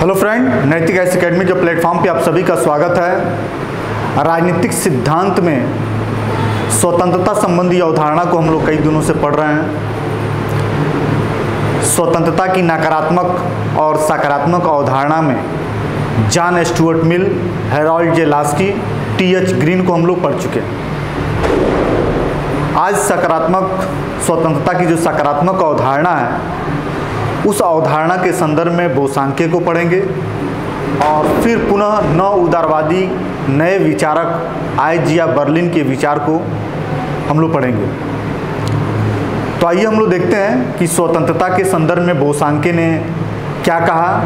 Hello friend, नैतिक IAS academy के platform पे आप सभी का स्वागत है। राजनीतिक सिद्धांत में स्वतंत्रता संबंधी अवधारणा को हम लोग कई दिनों से पढ़ रहे हैं। स्वतंत्रता की नकारात्मक और सकारात्मक अवधारणा में जॉन स्टुअर्ट मिल, हैरोल्ड जे लास्की, टी.एच. ग्रीन को हम लोग पढ़ चुके हैं। आज सकारात्मक स्वतंत्रता की जो सकारात्मक अवधारणा है उस अवधारणा के संदर्भ में बोसांके को पढ़ेंगे और फिर पुनः नव उदारवादी नए विचारक आइजिया बर्लिन के विचार को हम लोग पढ़ेंगे। तो आइए हम लोग देखते हैं कि स्वतंत्रता के संदर्भ में बोसांके ने क्या कहा,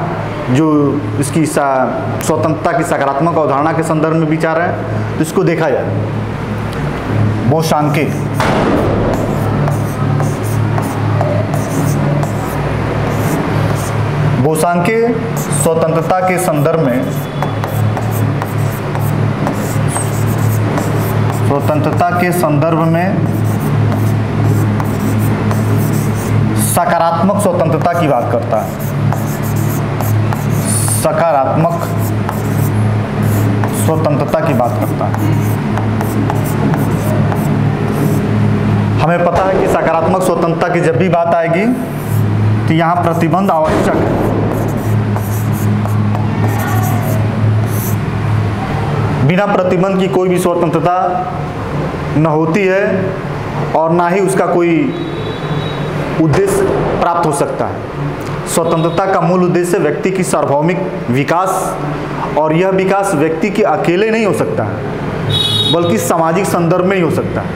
जो इसकी स्वतंत्रता की सकारात्मक अवधारणा के संदर्भ में विचार है। तो इसको देखा जाए। बोसांके स्वतंत्रता के संदर्भ में सकारात्मक स्वतंत्रता की बात करता है। सकारात्मक स्वतंत्रता की बात करता है। हमें पता है कि सकारात्मक स्वतंत्रता की जब भी बात आएगी तो यहाँ प्रतिबंध आवश्यक है। बिना प्रतिबंध की कोई भी स्वतंत्रता न होती है और ना ही उसका कोई उद्देश्य प्राप्त हो सकता है। स्वतंत्रता का मूल उद्देश्य व्यक्ति की सार्वभौमिक विकास, और यह विकास व्यक्ति के अकेले नहीं हो सकता है बल्कि सामाजिक संदर्भ में ही हो सकता है।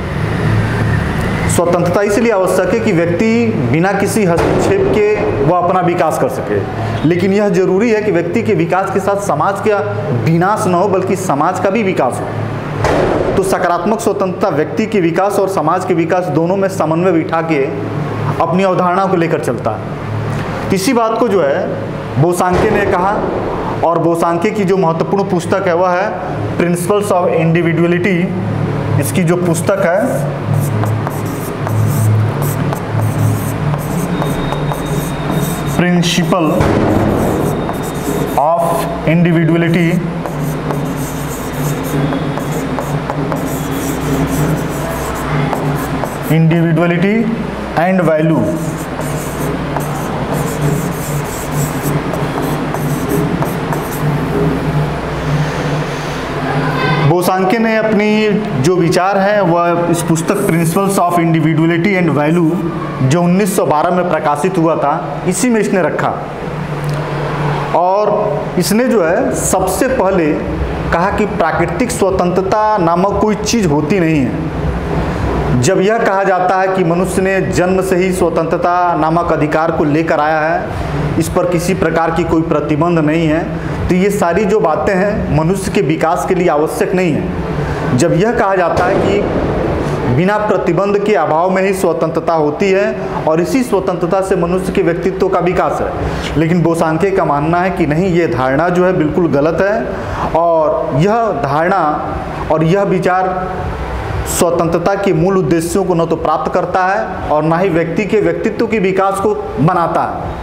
स्वतंत्रता इसलिए आवश्यक है कि व्यक्ति बिना किसी हस्तक्षेप के वह अपना विकास कर सके, लेकिन यह जरूरी है कि व्यक्ति के विकास के साथ समाज का विनाश न हो बल्कि समाज का भी विकास हो। तो सकारात्मक स्वतंत्रता व्यक्ति के विकास और समाज के विकास दोनों में समन्वय बिठा के अपनी अवधारणा को लेकर चलता है। इसी बात को जो है बोसांके ने कहा, और बोसांके की जो महत्वपूर्ण पुस्तक है वह है प्रिंसिपल्स ऑफ इंडिविजुअलिटी। इसकी जो पुस्तक है principle of individuality, individuality and value. Bosanquet ने अपनी जो विचार है वह इस पुस्तक principles of individuality and value जो 1912 में प्रकाशित हुआ था, इसी में इसने रखा। और इसने जो है सबसे पहले कहा कि प्राकृतिक स्वतंत्रता नामक कोई चीज़ होती नहीं है। जब यह कहा जाता है कि मनुष्य ने जन्म से ही स्वतंत्रता नामक अधिकार को लेकर आया है, इस पर किसी प्रकार की कोई प्रतिबंध नहीं है, तो ये सारी जो बातें हैं मनुष्य के विकास के लिए आवश्यक नहीं है। जब यह कहा जाता है कि बिना प्रतिबंध के अभाव में ही स्वतंत्रता होती है और इसी स्वतंत्रता से मनुष्य के व्यक्तित्व का विकास है, लेकिन बोसांके का मानना है कि नहीं, ये धारणा जो है बिल्कुल गलत है और यह धारणा और यह विचार स्वतंत्रता के मूल उद्देश्यों को न तो प्राप्त करता है और न ही व्यक्ति के व्यक्तित्व के विकास को बनाता है।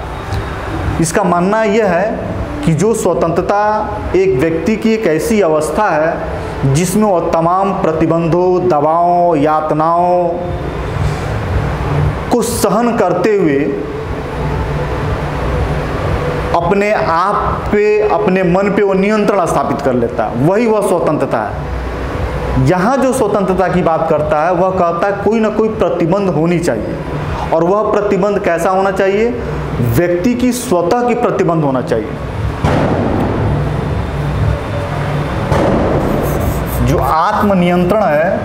इसका मानना यह है कि जो स्वतंत्रता एक व्यक्ति की एक ऐसी अवस्था है जिसमें वह तमाम प्रतिबंधों, दबावों, यातनाओं को सहन करते हुए अपने आप पे, अपने मन पे वो नियंत्रण स्थापित कर लेता है, वही वह स्वतंत्रता है। यहाँ जो स्वतंत्रता की बात करता है वह कहता है कोई ना कोई प्रतिबंध होनी चाहिए, और वह प्रतिबंध कैसा होना चाहिए? व्यक्ति की स्वतः की प्रतिबंध होना चाहिए। जो आत्मनियंत्रण है,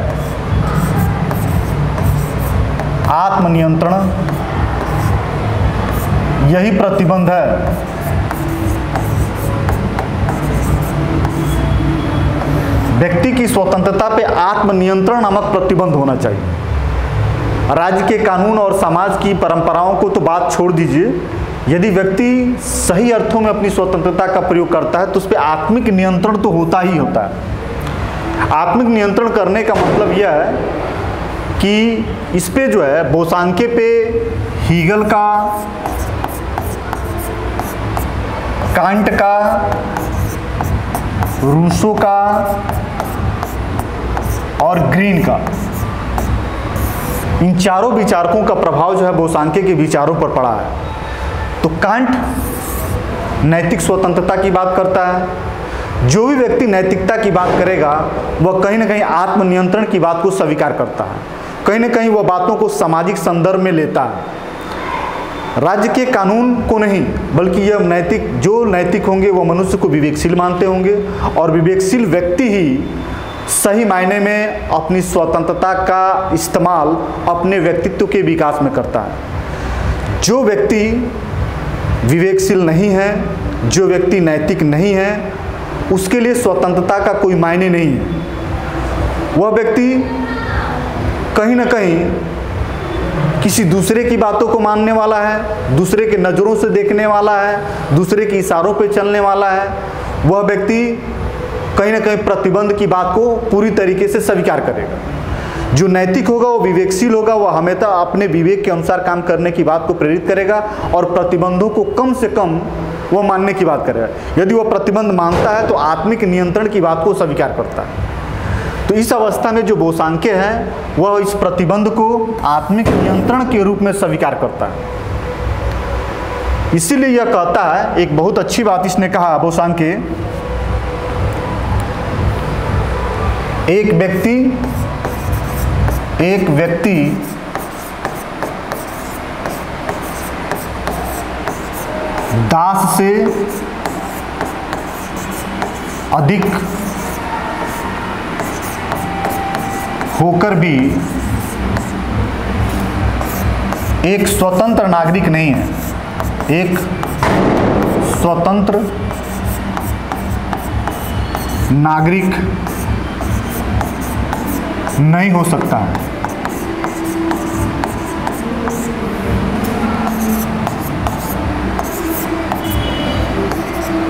आत्मनियंत्रण यही प्रतिबंध है। व्यक्ति की स्वतंत्रता पे आत्मनियंत्रण नामक प्रतिबंध होना चाहिए। राज्य के कानून और समाज की परंपराओं को तो बात छोड़ दीजिए, यदि व्यक्ति सही अर्थों में अपनी स्वतंत्रता का प्रयोग करता है तो उस पर आत्मिक नियंत्रण तो होता ही होता है। आत्मिक नियंत्रण करने का मतलब यह है कि इस पे जो है बोसांके पे हीगल का कांट का, रूसो का और ग्रीन का, इन चारों विचारकों का प्रभाव जो है बोसांके के विचारों पर पड़ा है। तो कांट नैतिक स्वतंत्रता की बात करता है। जो भी व्यक्ति नैतिकता की बात करेगा वह कहीं ना कहीं आत्मनियंत्रण की बात को स्वीकार करता है, कहीं ना कहीं वह बातों को सामाजिक संदर्भ में लेता है। राज्य के कानून को नहीं, बल्कि यह जो नैतिक होंगे वो मनुष्य को विवेकशील मानते होंगे, और विवेकशील व्यक्ति ही सही मायने में अपनी स्वतंत्रता का इस्तेमाल अपने व्यक्तित्व के विकास में करता है। जो व्यक्ति विवेकशील नहीं है, जो व्यक्ति नैतिक नहीं है, उसके लिए स्वतंत्रता का कोई मायने नहीं है। वह व्यक्ति कहीं ना कहीं किसी दूसरे की बातों को मानने वाला है, दूसरे के नज़रों से देखने वाला है, दूसरे के इशारों पे चलने वाला है। वह व्यक्ति कहीं ना कहीं प्रतिबंध की बात को पूरी तरीके से स्वीकार करेगा। जो नैतिक होगा वो विवेकशील होगा, वह हमेशा अपने विवेक के अनुसार काम करने की बात को प्रेरित करेगा और प्रतिबंधों को कम से कम वह मानने की बात करेगा। यदि वह प्रतिबंध मानता है तो आत्मिक नियंत्रण की बात को स्वीकार करता है। तो इस अवस्था में जो बोसांके है वह इस प्रतिबंध को आत्मिक नियंत्रण के रूप में स्वीकार करता है। इसीलिए यह कहता है, एक बहुत अच्छी बात इसने कहा बोसांके, एक व्यक्ति दास से अधिक होकर भी एक स्वतंत्र नागरिक नहीं है, एक स्वतंत्र नागरिक नहीं हो सकता है।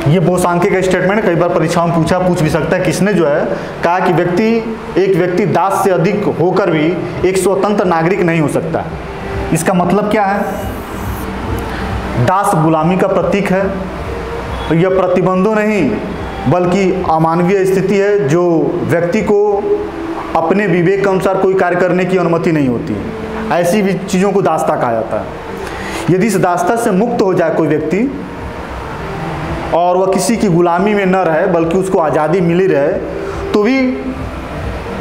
ये बोसांके का स्टेटमेंट कई बार परीक्षाओं में पूछ भी सकता है। किसने जो है कहा कि एक व्यक्ति दास से अधिक होकर भी एक स्वतंत्र नागरिक नहीं हो सकता। इसका मतलब क्या है? दास गुलामी का प्रतीक है। यह प्रतिबंधों नहीं बल्कि अमानवीय स्थिति है जो व्यक्ति को अपने विवेक के अनुसार कोई कार्य करने की अनुमति नहीं होती है। ऐसी भी चीज़ों को दासता कहा जाता है। यदि इस दासता से मुक्त हो जाए कोई व्यक्ति और वह किसी की गुलामी में न रहे बल्कि उसको आज़ादी मिली रहे, तो भी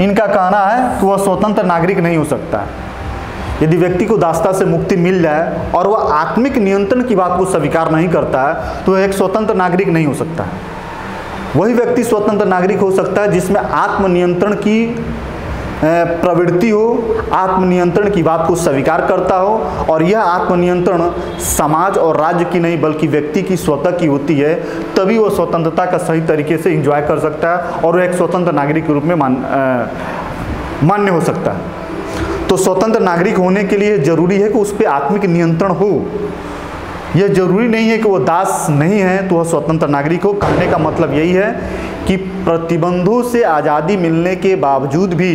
इनका कहना है कि वह स्वतंत्र नागरिक नहीं हो सकता। यदि व्यक्ति को दासता से मुक्ति मिल जाए और वह आत्मिक नियंत्रण की बात को स्वीकार नहीं करता है तो वह एक स्वतंत्र नागरिक नहीं हो सकता है। वही व्यक्ति स्वतंत्र नागरिक हो सकता है जिसमें आत्मनियंत्रण की प्रवृत्ति हो, आत्मनियंत्रण की बात को स्वीकार करता हो, और यह आत्मनियंत्रण समाज और राज्य की नहीं बल्कि व्यक्ति की स्वतः की होती है। तभी वह स्वतंत्रता का सही तरीके से एंजॉय कर सकता है और वह एक स्वतंत्र नागरिक के रूप में मान्य हो सकता है। तो स्वतंत्र नागरिक होने के लिए जरूरी है कि उस पर आत्मिक नियंत्रण हो। यह जरूरी नहीं है कि वह दास नहीं है तो वह स्वतंत्र नागरिक हो। कहने का मतलब यही है कि प्रतिबंधों से आज़ादी मिलने के बावजूद भी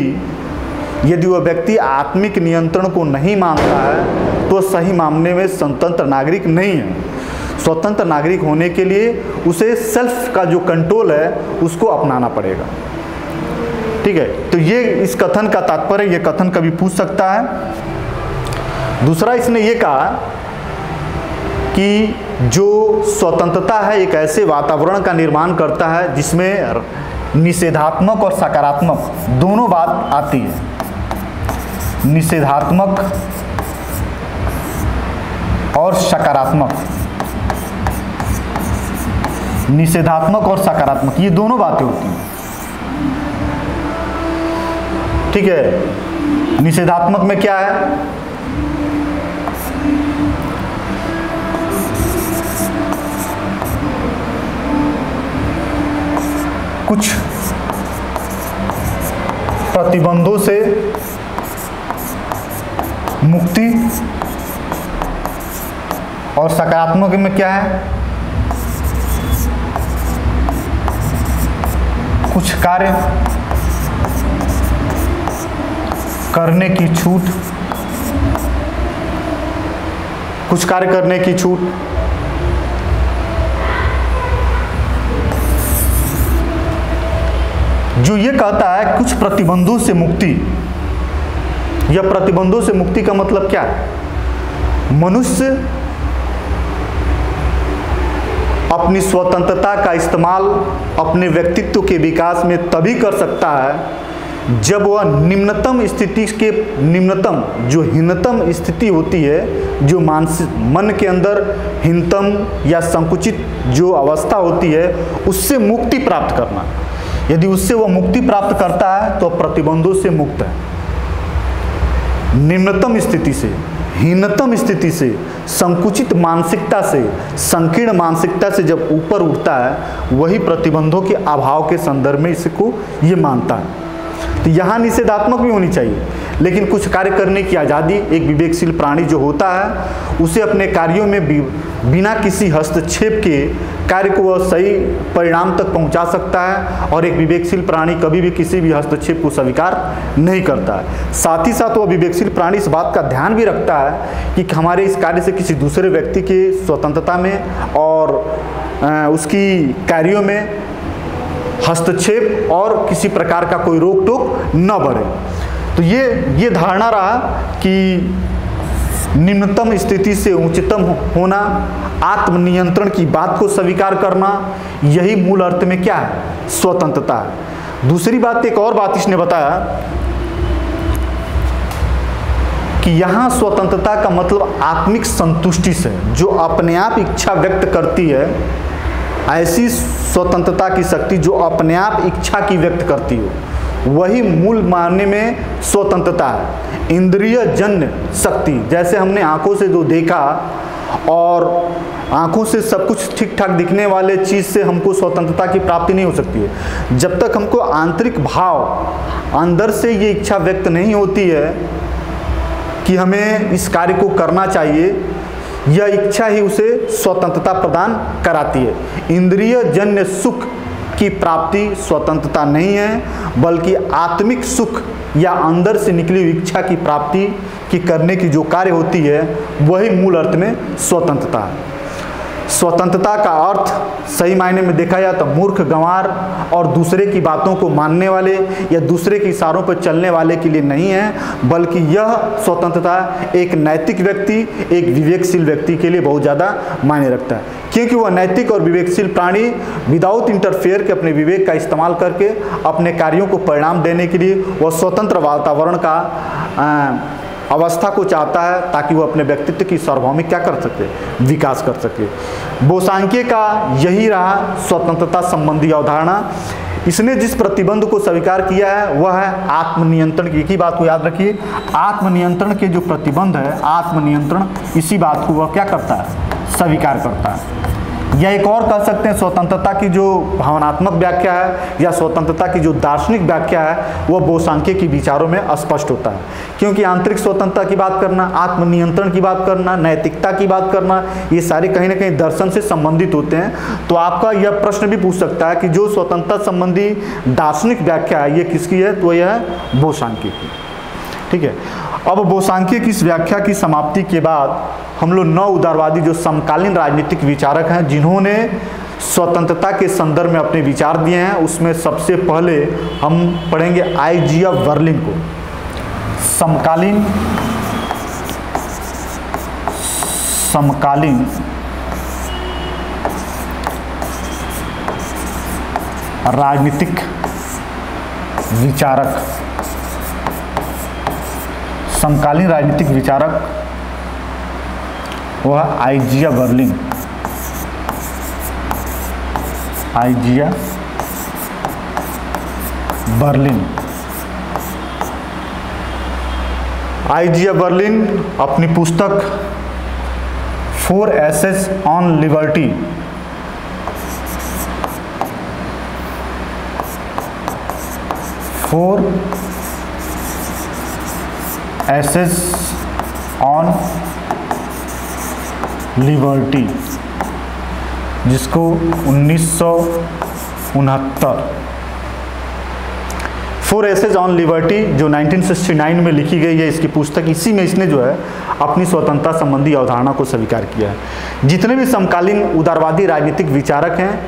यदि वह व्यक्ति आत्मिक नियंत्रण को नहीं मानता है तो सही मामले में स्वतंत्र नागरिक नहीं है। स्वतंत्र नागरिक होने के लिए उसे सेल्फ का जो कंट्रोल है उसको अपनाना पड़ेगा। ठीक है, तो ये इस कथन का तात्पर्य, ये कथन कभी पूछ सकता है। दूसरा इसने ये कहा कि जो स्वतंत्रता है एक ऐसे वातावरण का निर्माण करता है जिसमें निषेधात्मक और सकारात्मक दोनों बात आती है। निषेधात्मक और सकारात्मक, निषेधात्मक और सकारात्मक ये दोनों बातें होती हैं। ठीक है, निषेधात्मक में क्या है? कुछ प्रतिबंधों से मुक्ति, और सकारात्मक में क्या है? कुछ कार्य करने की छूट, कुछ कार्य करने की छूट, जो ये कहता है कुछ प्रतिबंधों से मुक्ति। या प्रतिबंधों से मुक्ति का मतलब क्या है? मनुष्य अपनी स्वतंत्रता का इस्तेमाल अपने व्यक्तित्व के विकास में तभी कर सकता है जब वह निम्नतम स्थिति के निम्नतम जो हीनतम स्थिति होती है, जो मानसिक मन के अंदर हीनतम या संकुचित जो अवस्था होती है, उससे मुक्ति प्राप्त करना। यदि उससे वह मुक्ति प्राप्त करता है तो प्रतिबंधों से मुक्त है। निम्नतम स्थिति से, हीनतम स्थिति से, संकुचित मानसिकता से, संकीर्ण मानसिकता से जब ऊपर उठता है, वही प्रतिबंधों के अभाव के संदर्भ में इसको ये मानता है। तो यहाँ निषेधात्मक भी होनी चाहिए, लेकिन कुछ कार्य करने की आज़ादी एक विवेकशील प्राणी जो होता है उसे अपने कार्यों में बिना किसी हस्तक्षेप के कार्य को वह सही परिणाम तक पहुंचा सकता है, और एक विवेकशील प्राणी कभी भी किसी भी हस्तक्षेप को स्वीकार नहीं करता है। साथ ही साथ वह विवेकशील प्राणी इस बात का ध्यान भी रखता है कि हमारे इस कार्य से किसी दूसरे व्यक्ति की स्वतंत्रता में और उसकी कार्यों में हस्तक्षेप और किसी प्रकार का कोई रोक टोक न बढ़े। तो ये धारणा रहा कि निम्नतम स्थिति से उच्चतम होना, आत्मनियंत्रण की बात को स्वीकार करना, यही मूल अर्थ में क्या है? स्वतंत्रता है। दूसरी बात, एक और बात इसने बताया कि यहाँ स्वतंत्रता का मतलब आत्मिक संतुष्टि से, जो अपने आप इच्छा व्यक्त करती है, ऐसी स्वतंत्रता की शक्ति जो अपने आप इच्छा की व्यक्त करती हो, वही मूल मायने में स्वतंत्रता है। इंद्रिय जन्य शक्ति, जैसे हमने आंखों से जो देखा और आंखों से सब कुछ ठीक ठाक दिखने वाले चीज़ से हमको स्वतंत्रता की प्राप्ति नहीं हो सकती है जब तक हमको आंतरिक भाव, अंदर से ये इच्छा व्यक्त नहीं होती है कि हमें इस कार्य को करना चाहिए। यह इच्छा ही उसे स्वतंत्रता प्रदान कराती है। इंद्रिय जन्य सुख की प्राप्ति स्वतंत्रता नहीं है, बल्कि आत्मिक सुख या अंदर से निकली हुई इच्छा की प्राप्ति की करने की जो कार्य होती है, वही मूल अर्थ में स्वतंत्रता है। स्वतंत्रता का अर्थ सही मायने में देखा जाए तो मूर्ख, गंवार और दूसरे की बातों को मानने वाले या दूसरे के इशारों पर चलने वाले के लिए नहीं है, बल्कि यह स्वतंत्रता एक नैतिक व्यक्ति, एक विवेकशील व्यक्ति के लिए बहुत ज़्यादा मायने रखता है, क्योंकि वह नैतिक और विवेकशील प्राणी विदाउट इंटरफेयर के अपने विवेक का इस्तेमाल करके अपने कार्यों को परिणाम देने के लिए वह स्वतंत्र वातावरण का अवस्था को चाहता है, ताकि वो अपने व्यक्तित्व की सार्वभौमिक क्या कर सके, विकास कर सके। बोसांके का यही रहा स्वतंत्रता संबंधी अवधारणा। इसने जिस प्रतिबंध को स्वीकार किया है वह है आत्मनियंत्रण की। एक ही बात को याद रखिए, आत्मनियंत्रण के जो प्रतिबंध है, आत्मनियंत्रण इसी बात को वह क्या करता है, स्वीकार करता है। या एक और कह सकते हैं, स्वतंत्रता की जो भावनात्मक व्याख्या है या स्वतंत्रता की जो दार्शनिक व्याख्या है, वह बोसांके की विचारों में स्पष्ट होता है। क्योंकि आंतरिक स्वतंत्रता की बात करना, आत्मनियंत्रण की बात करना, नैतिकता की बात करना, ये सारे कहीं ना कहीं दर्शन से संबंधित होते हैं। तो आपका यह प्रश्न भी पूछ सकता है कि जो स्वतंत्रता संबंधी दार्शनिक व्याख्या है, ये किसकी है? तो यह है बोसांके की। ठीक है। अब बोसांके की इस व्याख्या की समाप्ति के बाद हम लोग 9 उदारवादी जो समकालीन राजनीतिक विचारक हैं, जिन्होंने स्वतंत्रता के संदर्भ में अपने विचार दिए हैं, उसमें सबसे पहले हम पढ़ेंगे आईजिया बर्लिन को। समकालीन राजनीतिक विचारक, समकालीन राजनीतिक विचारक वह Isaiah Berlin. Isaiah Berlin. Isaiah Berlin अपनी पुस्तक 4 essays on liberty, four essays on liberty, जिसको 1969 4 एसेज ऑन लिबर्टी जो 1969 में लिखी गई है, इसकी पुस्तक, इसी में इसने जो है अपनी स्वतंत्रता संबंधी अवधारणा को स्वीकार किया है। जितने भी समकालीन उदारवादी राजनीतिक विचारक हैं,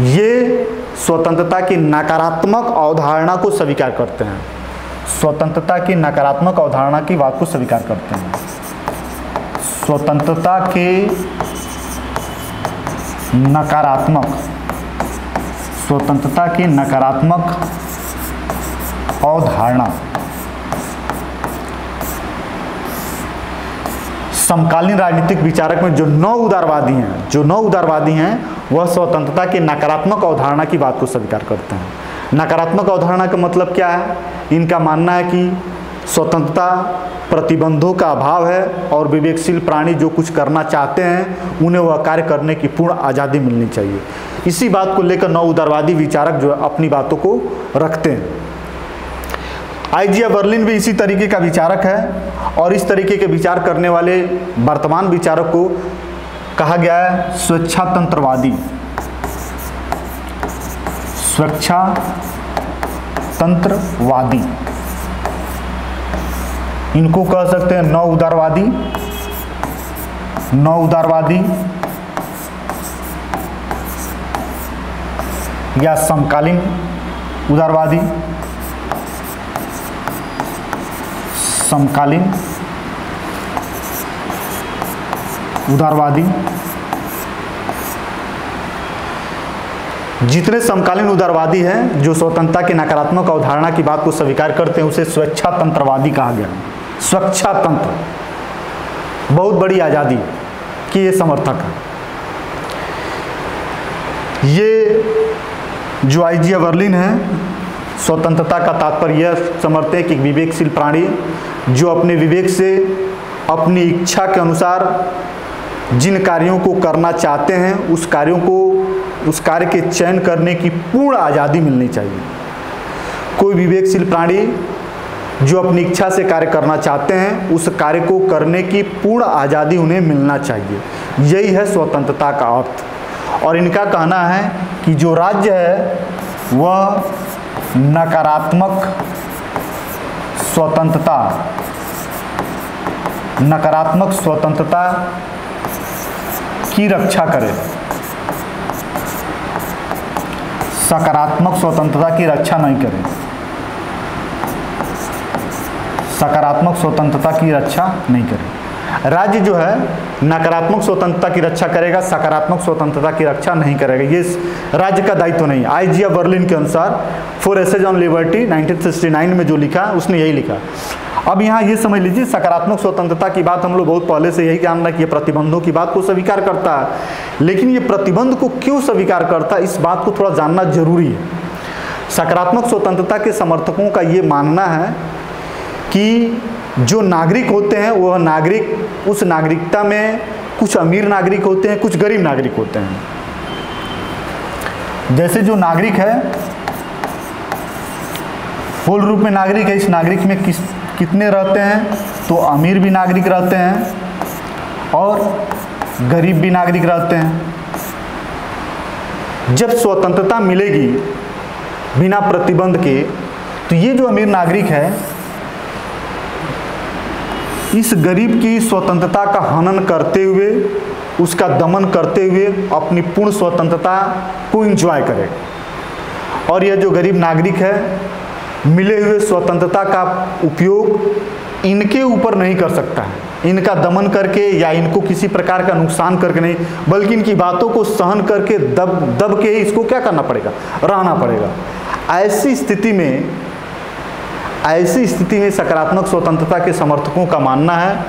ये स्वतंत्रता की नकारात्मक अवधारणा को स्वीकार करते हैं। स्वतंत्रता की नकारात्मक अवधारणा की बात को स्वीकार करते हैं। स्वतंत्रता के नकारात्मक अवधारणा। समकालीन राजनीतिक विचारक में जो नौ उदारवादी हैं वह स्वतंत्रता की नकारात्मक अवधारणा की बात को स्वीकार करते हैं। नकारात्मक अवधारणा का मतलब क्या है? इनका मानना है कि स्वतंत्रता प्रतिबंधों का अभाव है और विवेकशील प्राणी जो कुछ करना चाहते हैं उन्हें वह कार्य करने की पूर्ण आज़ादी मिलनी चाहिए। इसी बात को लेकर नौ उदारवादी विचारक जो अपनी बातों को रखते हैं। आइजिया बर्लिन भी इसी तरीके का विचारक है और इस तरीके के विचार करने वाले वर्तमान विचारक को कहा गया है स्वेच्छातंत्रवादी। स्वेच्छातंत्रवादी इनको कह सकते हैं नौ उदारवादी या समकालीन उदारवादी। समकालीन उदारवादी। जितने समकालीन उदारवादी हैं जो स्वतंत्रता की नकारात्मक अवधारणा की बात को स्वीकार करते हैं उसे स्वेच्छातंत्रवादी कहा गया। स्वेच्छातंत्र, बहुत बड़ी आज़ादी की ये समर्थक है। ये जो आइजिया बर्लिन है स्वतंत्रता का तात्पर्य यह समझते हैं कि विवेकशील प्राणी जो अपने विवेक से अपनी इच्छा के अनुसार जिन कार्यों को करना चाहते हैं उस कार्य के चयन करने की पूर्ण आज़ादी मिलनी चाहिए। कोई विवेकशील प्राणी जो अपनी इच्छा से कार्य करना चाहते हैं उस कार्य को करने की पूर्ण आज़ादी उन्हें मिलना चाहिए। यही है स्वतंत्रता का अर्थ। और इनका कहना है कि जो राज्य है वह नकारात्मक स्वतंत्रता की रक्षा करे, सकारात्मक स्वतंत्रता की रक्षा नहीं करे। सकारात्मक स्वतंत्रता की रक्षा नहीं करे। राज्य जो है नकारात्मक स्वतंत्रता की रक्षा करेगा, सकारात्मक स्वतंत्रता की रक्षा नहीं करेगा। ये राज्य का दायित्व नहीं। आइजिया बर्लिन के अनुसार फॉर एसेज ऑन लिबर्टी 1969 में जो लिखा उसने यही लिखा। अब यहाँ ये समझ लीजिए सकारात्मक स्वतंत्रता की बात हम लोग बहुत पहले से यही जानना है कि ये प्रतिबंधों की बात को स्वीकार करता है, लेकिन ये प्रतिबंध को क्यों स्वीकार करता है इस बात को थोड़ा जानना जरूरी है। सकारात्मक स्वतंत्रता के समर्थकों का ये मानना है कि जो नागरिक होते हैं वह नागरिक उस नागरिकता में कुछ अमीर नागरिक होते हैं, कुछ गरीब नागरिक होते हैं। जैसे जो नागरिक है पूर्ण रूप में नागरिक है, इस नागरिक में कितने रहते हैं तो अमीर भी नागरिक रहते हैं और गरीब भी नागरिक रहते हैं। जब स्वतंत्रता मिलेगी बिना प्रतिबंध के तो ये जो अमीर नागरिक है इस गरीब की स्वतंत्रता का हनन करते हुए उसका दमन करते हुए अपनी पूर्ण स्वतंत्रता को एंजॉय करे। और यह जो गरीब नागरिक है मिले हुए स्वतंत्रता का उपयोग इनके ऊपर नहीं कर सकता है, इनका दमन करके या इनको किसी प्रकार का नुकसान करके नहीं, बल्कि इनकी बातों को सहन करके दब के इसको क्या करना पड़ेगा, रहना पड़ेगा। ऐसी स्थिति में सकारात्मक स्वतंत्रता के समर्थकों का मानना है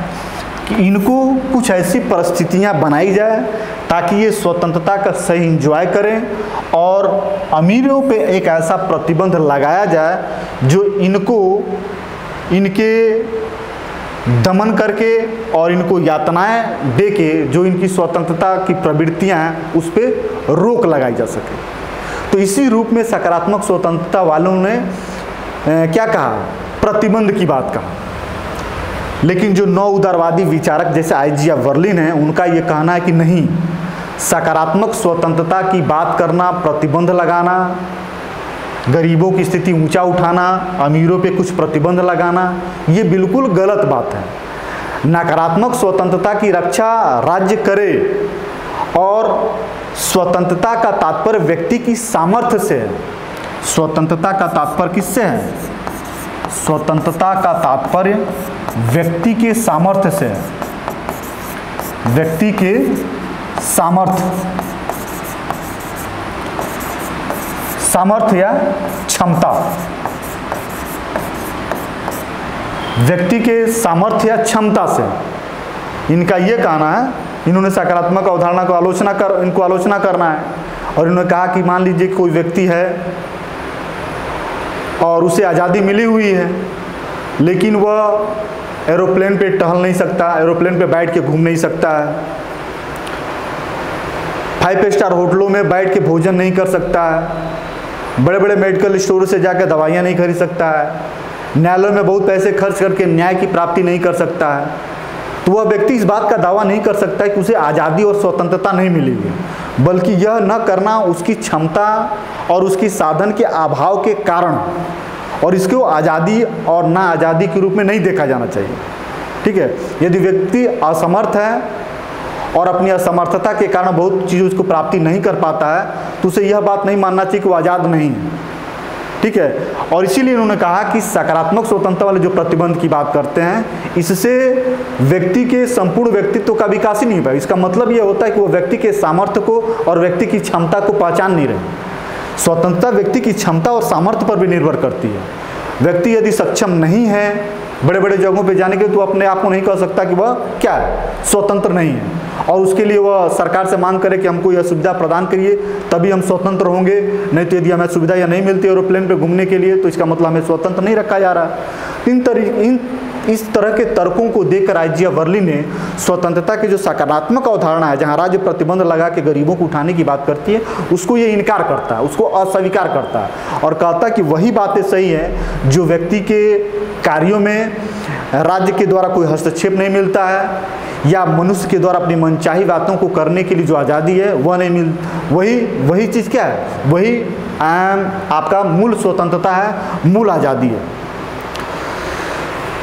कि इनको कुछ ऐसी परिस्थितियां बनाई जाए ताकि ये स्वतंत्रता का सही एंजॉय करें और अमीरों पे एक ऐसा प्रतिबंध लगाया जाए जो इनके दमन करके और इनको यातनाएं दे के जो इनकी स्वतंत्रता की प्रवृत्तियां हैं उस पर रोक लगाई जा सके। तो इसी रूप में सकारात्मक स्वतंत्रता वालों ने क्या कहा, प्रतिबंध की बात कहा। लेकिन जो नौ उदारवादी विचारक जैसे आइजिया बर्लिन है उनका ये कहना है कि नहीं, सकारात्मक स्वतंत्रता की बात करना, प्रतिबंध लगाना, गरीबों की स्थिति ऊंचा उठाना, अमीरों पे कुछ प्रतिबंध लगाना, ये बिल्कुल गलत बात है। नकारात्मक स्वतंत्रता की रक्षा राज्य करे और स्वतंत्रता का तात्पर्य व्यक्ति की सामर्थ्य से है। स्वतंत्रता का तात्पर्य किससे है? स्वतंत्रता का तात्पर्य व्यक्ति के सामर्थ्य से है। व्यक्ति के सामर्थ्य या क्षमता, व्यक्ति के सामर्थ्य या क्षमता से। इनका यह कहना है, इन्होंने सकारात्मक अवधारणा को आलोचना करना है। और इन्होंने कहा कि मान लीजिए कोई व्यक्ति है और उसे आज़ादी मिली हुई है, लेकिन वह एरोप्लेन पे टहल नहीं सकता, एरोप्लेन पे बैठ के घूम नहीं सकता है, 5 स्टार होटलों में बैठ के भोजन नहीं कर सकता है, बड़े बड़े मेडिकल स्टोर से जाकर दवाइयाँ नहीं खरीद सकता है, न्यायालयों में बहुत पैसे खर्च करके न्याय की प्राप्ति नहीं कर सकता है, तो वह व्यक्ति इस बात का दावा नहीं कर सकता है कि उसे आज़ादी और स्वतंत्रता नहीं मिली है, बल्कि यह न करना उसकी क्षमता और उसकी साधन के अभाव के कारण, और इसको आज़ादी और ना आज़ादी के रूप में नहीं देखा जाना चाहिए। ठीक है, यदि व्यक्ति असमर्थ है और अपनी असमर्थता के कारण बहुत चीज़ उसको प्राप्ति नहीं कर पाता है, तो उसे यह बात नहीं मानना चाहिए कि वो आज़ाद नहीं है। ठीक है, और इसीलिए उन्होंने कहा कि सकारात्मक स्वतंत्रता वाले जो प्रतिबंध की बात करते हैं, इससे व्यक्ति के संपूर्ण व्यक्तित्व का विकास ही नहीं होगा। इसका मतलब यह होता है कि वो व्यक्ति के सामर्थ्य को और व्यक्ति की क्षमता को पहचान नहीं रहे। स्वतंत्रता व्यक्ति की क्षमता और सामर्थ्य पर भी निर्भर करती है। व्यक्ति यदि सक्षम नहीं है बड़े बड़े जगहों पे जाने के, तो अपने आप को नहीं कह सकता कि वह क्या है, स्वतंत्र नहीं है, और उसके लिए वह सरकार से मांग करे कि हमको यह सुविधा प्रदान करिए तभी हम स्वतंत्र होंगे, नहीं तो यदि हमें सुविधा या नहीं मिलती एरोप्लेन पे घूमने के लिए, तो इसका मतलब हमें स्वतंत्र नहीं रखा जा रहा। इस तरह के तर्कों को देखकर आइजिया वर्ली ने स्वतंत्रता की जो सकारात्मक अवधारणा है, जहाँ राज्य प्रतिबंध लगा के गरीबों को उठाने की बात करती है, उसको ये इनकार करता है, उसको अस्वीकार करता है और कहता है कि वही बातें सही है जो व्यक्ति के कार्यों में राज्य के द्वारा कोई हस्तक्षेप नहीं मिलता है, या मनुष्य के द्वारा अपनी मनचाही बातों को करने के लिए जो आज़ादी है वह नहीं मिल, वही चीज़ क्या है, वही आपका मूल स्वतंत्रता है, मूल आज़ादी है।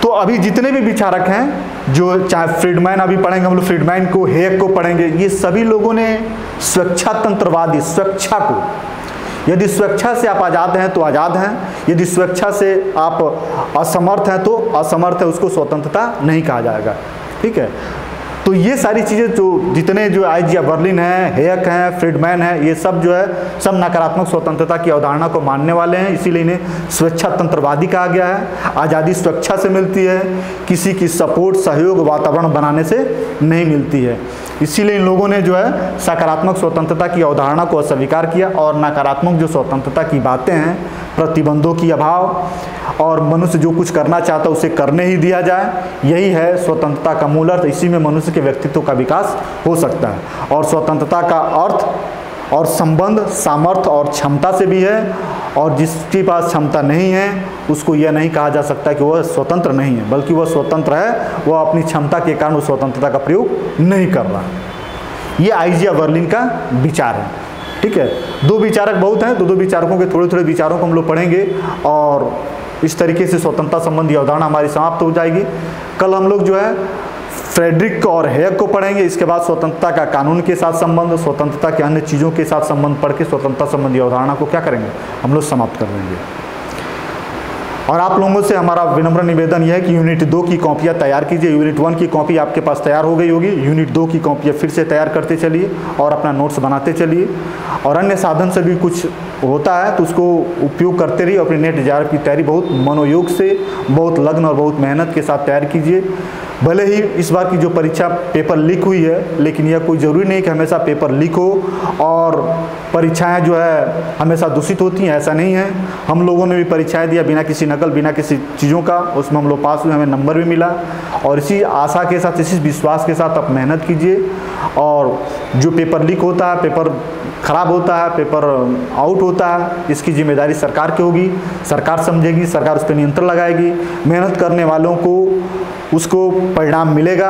तो अभी जितने भी विचारक हैं, जो चाहे फ्रीडमैन अभी पढ़ेंगे हम लोग, फ्रीडमैन को, हेक को पढ़ेंगे, ये सभी लोगों ने स्वेच्छातंत्रवादी, स्वेच्छा को, यदि स्वेच्छा से आप आज़ाद हैं तो आज़ाद हैं, यदि स्वेच्छा से आप असमर्थ हैं तो असमर्थ है, उसको स्वतंत्रता नहीं कहा जाएगा। ठीक है, तो ये सारी चीज़ें जो जितने जो आइजिया वर्लिन है, हेक हैं, फ्रीडमैन है, ये सब जो है सब नकारात्मक स्वतंत्रता की अवधारणा को मानने वाले हैं। इसीलिए इन्हें स्वेच्छातंत्रवादी कहा गया है। आज़ादी स्वेच्छा से मिलती है, किसी की सपोर्ट, सहयोग, वातावरण बनाने से नहीं मिलती है। इसीलिए इन लोगों ने जो है सकारात्मक स्वतंत्रता की अवधारणा को अस्वीकार किया और नकारात्मक जो स्वतंत्रता की बातें हैं, प्रतिबंधों की अभाव और मनुष्य जो कुछ करना चाहता है उसे करने ही दिया जाए, यही है स्वतंत्रता का मूल अर्थ। इसी में मनुष्य के व्यक्तित्व का विकास हो सकता है। और स्वतंत्रता का अर्थ और संबंध सामर्थ्य और क्षमता से भी है, और जिसके पास क्षमता नहीं है उसको यह नहीं कहा जा सकता कि वह स्वतंत्र नहीं है, बल्कि वह स्वतंत्र है, वह अपनी क्षमता के कारण उस स्वतंत्रता का प्रयोग नहीं कर रहा। ये आइजिया वर्लिन का विचार है। ठीक है, दो विचारक बहुत हैं, दो विचारकों के थोड़े थोड़े विचारों को हम लोग पढ़ेंगे और इस तरीके से स्वतंत्रता संबंधी अवधारणा हमारी समाप्त हो जाएगी। कल हम लोग जो है फ्रेडरिक और हेक को पढ़ेंगे। इसके बाद स्वतंत्रता का कानून के साथ संबंध, स्वतंत्रता के अन्य चीज़ों के साथ संबंध पढ़ के स्वतंत्रता संबंधी अवधारणा को क्या करेंगे, हम लोग समाप्त कर देंगे। और आप लोगों से हमारा विनम्र निवेदन यह है कि यूनिट 2 की कॉपियाँ तैयार कीजिए। यूनिट 1 की कॉपी आपके पास तैयार हो गई होगी, यूनिट 2 की कॉपियाँ फिर से तैयार करते चलिए और अपना नोट्स बनाते चलिए। और अन्य साधन से भी कुछ होता है तो उसको उपयोग करते रहिए। अपनी नेट एग्जाम की तैयारी बहुत मनोयोग से, बहुत लग्न और बहुत मेहनत के साथ तैयार कीजिए। भले ही इस बार की जो परीक्षा पेपर लीक हुई है, लेकिन यह कोई ज़रूरी नहीं कि हमेशा पेपर लीक हो और परीक्षाएं जो है हमेशा दूषित होती हैं, ऐसा नहीं है। हम लोगों ने भी परीक्षाएं दिया बिना किसी नकल, बिना किसी चीज़ों का, उसमें हम लोग पास हुए, हमें नंबर भी मिला। और इसी आशा के साथ, इसी विश्वास के साथ आप मेहनत कीजिए। और जो पेपर लीक होता है, पेपर ख़राब होता है, पेपर आउट होता है, इसकी जिम्मेदारी सरकार की होगी, सरकार समझेगी, सरकार उस पर नियंत्रण लगाएगी। मेहनत करने वालों को उसको परिणाम मिलेगा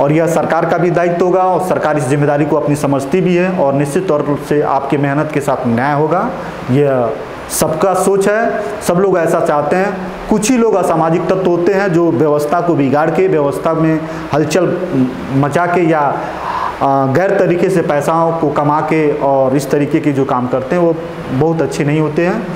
और यह सरकार का भी दायित्व होगा और सरकार इस जिम्मेदारी को अपनी समझती भी है और निश्चित तौर से आपके मेहनत के साथ न्याय होगा। यह सबका सोच है, सब लोग ऐसा चाहते हैं। कुछ ही लोग असामाजिक तत्व होते हैं जो व्यवस्था को बिगाड़ के, व्यवस्था में हलचल मचा के या गैर तरीके से पैसाओं को कमा के और इस तरीके के जो काम करते हैं वो बहुत अच्छे नहीं होते हैं।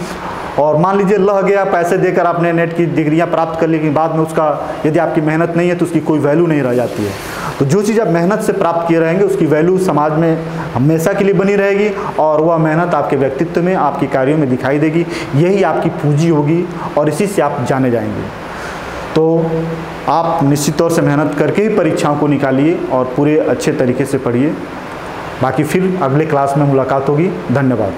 और मान लीजिए लह गया, पैसे देकर आपने नेट की डिग्रियां प्राप्त कर ली, लेकिन बाद में उसका यदि आपकी मेहनत नहीं है तो उसकी कोई वैल्यू नहीं रह जाती है। तो जो चीज़ आप मेहनत से प्राप्त किए रहेंगे उसकी वैल्यू समाज में हमेशा के लिए बनी रहेगी और वह मेहनत आपके व्यक्तित्व में, आपके कार्यों में दिखाई देगी। यही आपकी पूंजी होगी और इसी से आप जाने जाएंगे। तो आप निश्चित तौर से मेहनत करके ही परीक्षाओं को निकालिए और पूरे अच्छे तरीके से पढ़िए। बाकी फिर अगले क्लास में मुलाकात होगी। धन्यवाद।